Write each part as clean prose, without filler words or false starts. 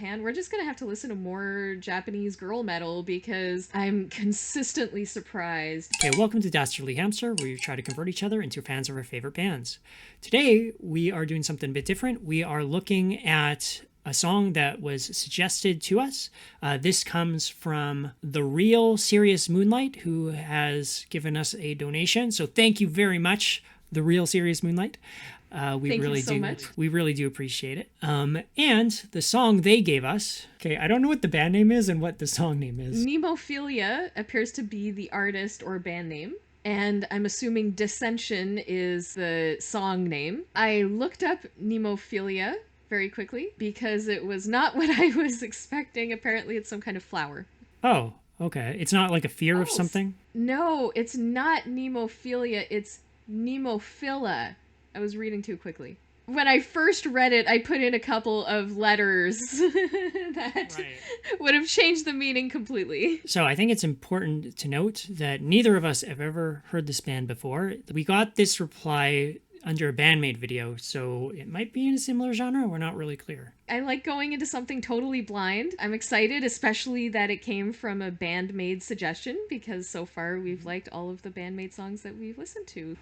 And we're just gonna have to listen to more Japanese girl metal because I'm consistently surprised. Okay, welcome to Dastardly Hamster, where we try to convert each other into fans of our favorite bands. Today, we are doing something a bit different. We are looking at a song that was suggested to us. This comes from The Real Serious Moonlight, who has given us a donation. So thank you very much, The Real Serious Moonlight. Thank you so much. We really do appreciate it. And the song they gave us. Okay, I don't know what the band name is and what the song name is. Nemophila appears to be the artist or band name, and I'm assuming Dissension is the song name. I looked up Nemophila very quickly because it was not what I was expecting. Apparently, it's some kind of flower. Oh, okay. It's not like a fear of something? No, it's not Nemophilia, it's Nemophila. I was reading too quickly. When I first read it, I put in a couple of letters that would have changed the meaning completely. So I think it's important to note that neither of us have ever heard this band before. We got this reply under a Bandmate video, so it might be in a similar genre. We're not really clear. I like going into something totally blind. I'm excited, especially that it came from a Bandmate suggestion, because so far we've liked all of the Bandmate songs that we've listened to.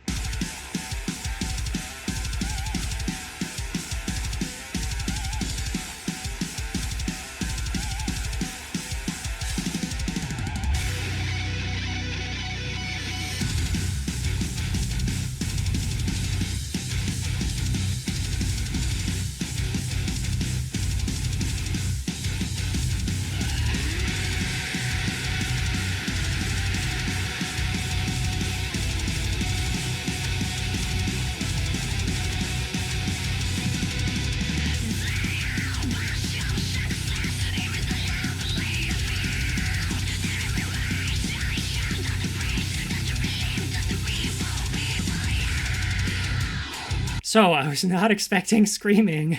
So I was not expecting screaming,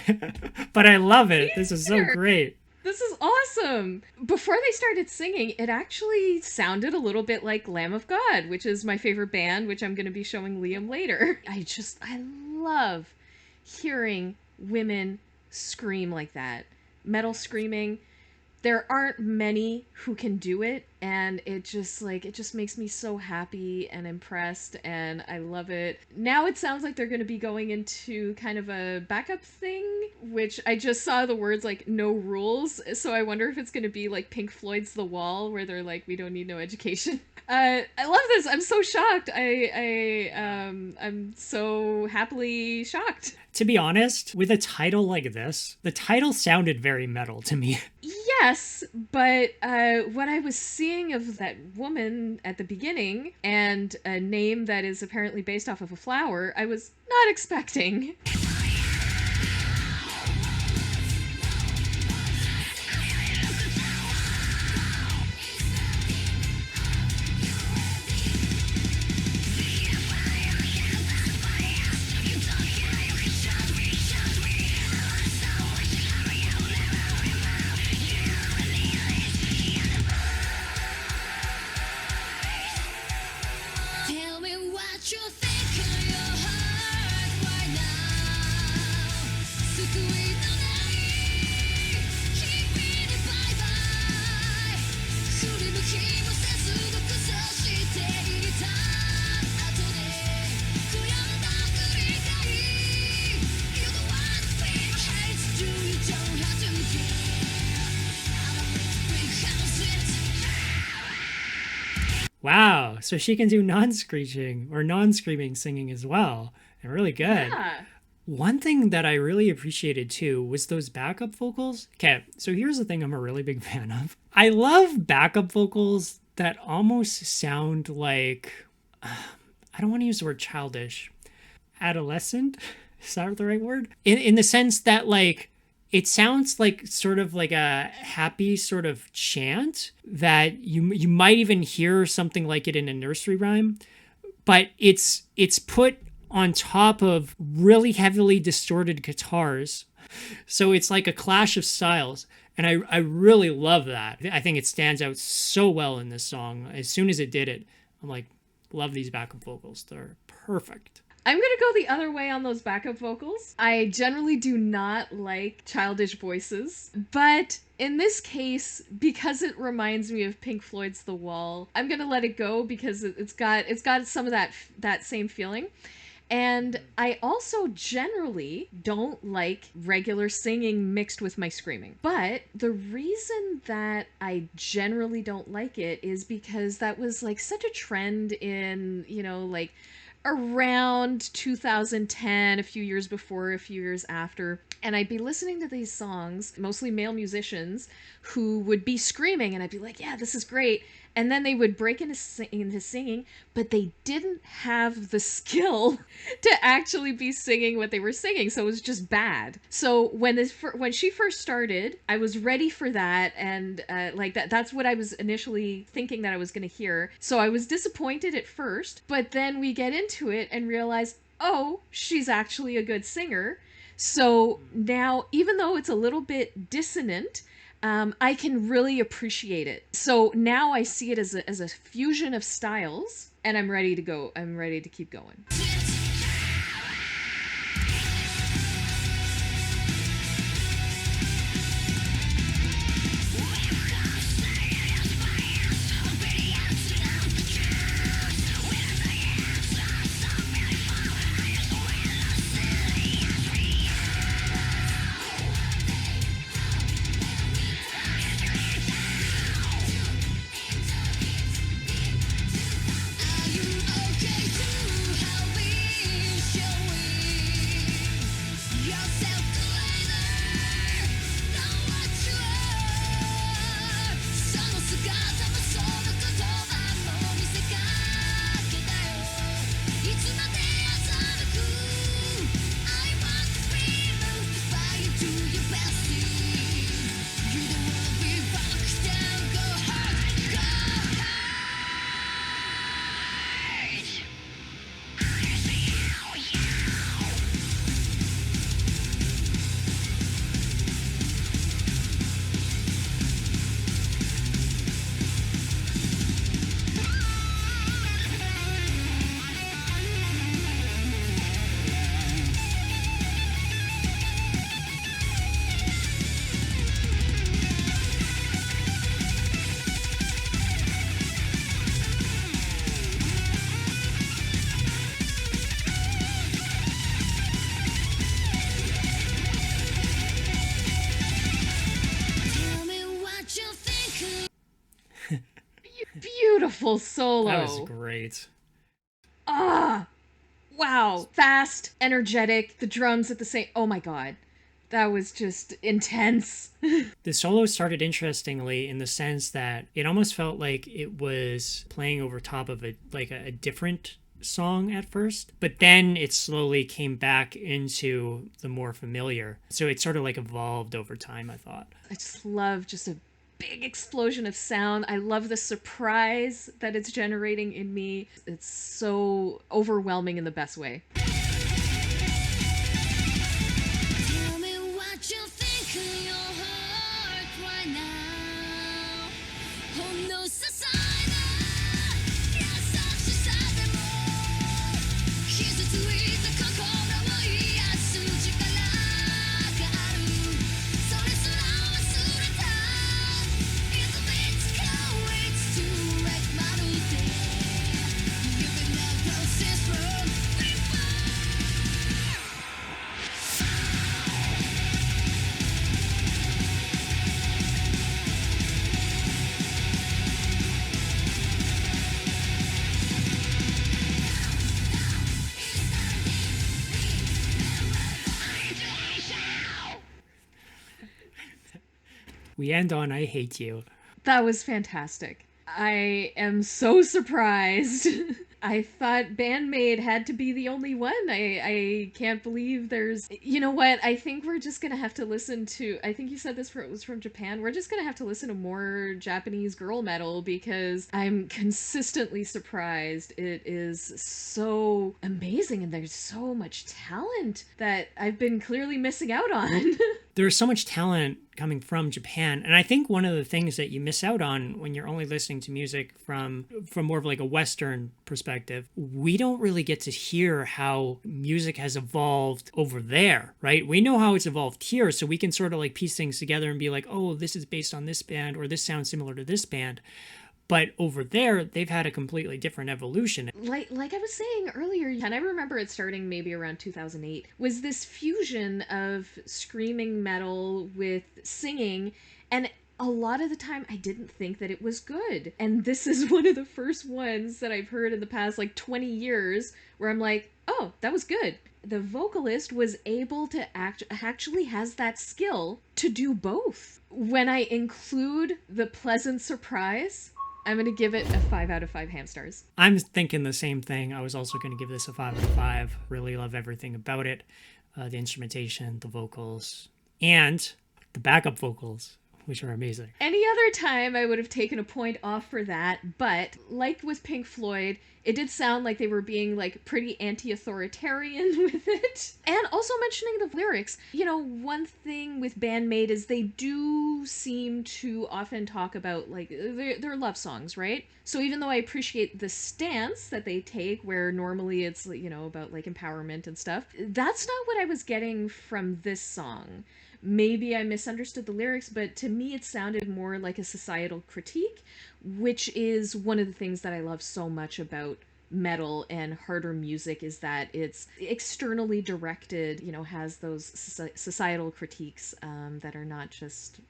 but I love it. This is so great. This is awesome! Before they started singing, it actually sounded a little bit like Lamb of God, which is my favorite band, which I'm going to be showing Liam later. I love hearing women scream like that. Metal screaming. There aren't many who can do it, and it just makes me so happy and impressed, and I love it. Now it sounds like they're going to be going into kind of a backup thing, which I just saw the words like no rules, so I wonder if it's going to be like Pink Floyd's The Wall, where they're like, we don't need no education. I love this. I'm so shocked. I'm so happily shocked. To be honest, with a title like this, the title sounded very metal to me. Yes, but what I was seeing of that woman at the beginning and a name that is apparently based off of a flower, I was not expecting. Tell me what you think in your heart right now. 救いのない日々にバイバイ。振り向きもせず独走していた後で悔やんだ繰り返し。You don't want to be my hate, you don't have to care. I'm a big houses. Wow, so she can do non-screeching or non-screaming singing as well. And really good. Yeah. One thing that I really appreciated too was those backup vocals. Okay, so here's the thing I'm a really big fan of. I love backup vocals that almost sound like, I don't want to use the word childish, adolescent? Is that the right word? In the sense that like, it sounds like sort of like a happy sort of chant that you might even hear something like it in a nursery rhyme, but it's put on top of really heavily distorted guitars. So it's like a clash of styles. And I really love that. I think it stands out so well in this song. As soon as it did it, I'm like, love these backup vocals. They're perfect. I'm gonna go the other way on those backup vocals. I generally do not like childish voices, but in this case, because it reminds me of Pink Floyd's The Wall, I'm gonna let it go because it's got some of that same feeling. And I also generally don't like regular singing mixed with my screaming. But the reason that I generally don't like it is because that was like such a trend in, like around 2010, a few years before, a few years after. And I'd be listening to these songs, mostly male musicians, who would be screaming, and I'd be like, yeah, this is great. And then they would break into singing, but they didn't have the skill to actually be singing what they were singing, so it was just bad. So when she first started, I was ready for that, and like that's what I was initially thinking that I was going to hear. So I was disappointed at first, but then we get into it and realize, oh, she's actually a good singer. So now, even though it's a little bit dissonant, I can really appreciate it. So now I see it as a fusion of styles, and I'm ready to go. I'm ready to keep going. Are you okay too? How we showing yourself cleaner than what you are. その姿もその言葉も見せかけたよ。いつまで欺く I want to be moved to fire to your bestie. You don't wanna be back down, go hard, go hard. Tell me what you think. Beautiful solo. That was great. Ah, wow. Fast, energetic, the drums at the same. Oh my god. That was just intense. The solo started interestingly in the sense that it almost felt like it was playing over top of a different song at first, but then it slowly came back into the more familiar. So it sort of like evolved over time, I thought. I just love just a big explosion of sound. I love the surprise that it's generating in me. It's so overwhelming in the best way. Tell me what you think in your heart right now. ほんの些細な優しさでも傷ついた心を癒す力がある。それすら忘れた。It's a bit cold, it's too late まるで You've been a process from before. We end on I Hate You. That was fantastic. I am so surprised. I thought Bandmate had to be the only one. I can't believe there's... You know what? I think we're just gonna have to listen to... I think you said this was from Japan. We're just gonna have to listen to more Japanese girl metal because I'm consistently surprised. It is so amazing and there's so much talent that I've been clearly missing out on. there's so much talent coming from Japan, and I think one of the things that you miss out on when you're only listening to music from more of like a Western perspective, we don't really get to hear how music has evolved over there, right? We know how it's evolved here, so we can sort of like piece things together and be like, oh, this is based on this band, or this sounds similar to this band. But over there, they've had a completely different evolution. Like I was saying earlier, and I remember it starting maybe around 2008, was this fusion of screaming metal with singing, and a lot of the time I didn't think that it was good. And this is one of the first ones that I've heard in the past like 20 years where I'm like, oh, that was good. The vocalist was able to actually has that skill to do both. When I include the pleasant surprise, I'm going to give it a 5 out of 5 ham stars. I'm thinking the same thing. I was also going to give this a 5 out of 5. Really love everything about it. The instrumentation, the vocals, and the backup vocals, which are amazing. Any other time I would have taken a point off for that, but like with Pink Floyd, it did sound like they were being like pretty anti-authoritarian with it. And also mentioning the lyrics, you know, one thing with Bandmate is they do seem to often talk about like their love songs, right? So even though I appreciate the stance that they take where normally it's, you know, about like empowerment and stuff, that's not what I was getting from this song. Maybe I misunderstood the lyrics, but to me it sounded more like a societal critique, which is one of the things that I love so much about metal and harder music, is that it's externally directed, you know, has those societal critiques that are not just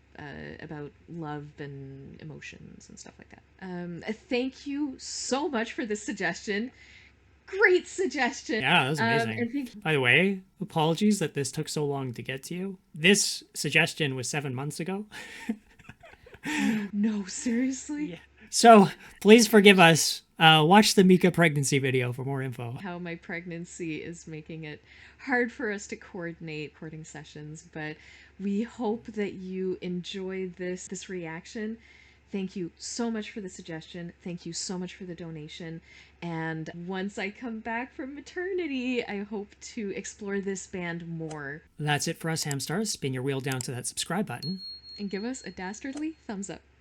about love and emotions and stuff like that. Thank you so much for this suggestion. Great suggestion. Yeah, that was amazing. By the way, apologies that this took so long to get to you. This suggestion was 7 months ago. No, seriously? Yeah. So please forgive us. Watch the Mika pregnancy video for more info. How my pregnancy is making it hard for us to coordinate recording sessions, but we hope that you enjoy this reaction. Thank you so much for the suggestion. Thank you so much for the donation. And once I come back from maternity, I hope to explore this band more. That's it for us, Hamstars. Spin your wheel down to that subscribe button. And give us a dastardly thumbs up.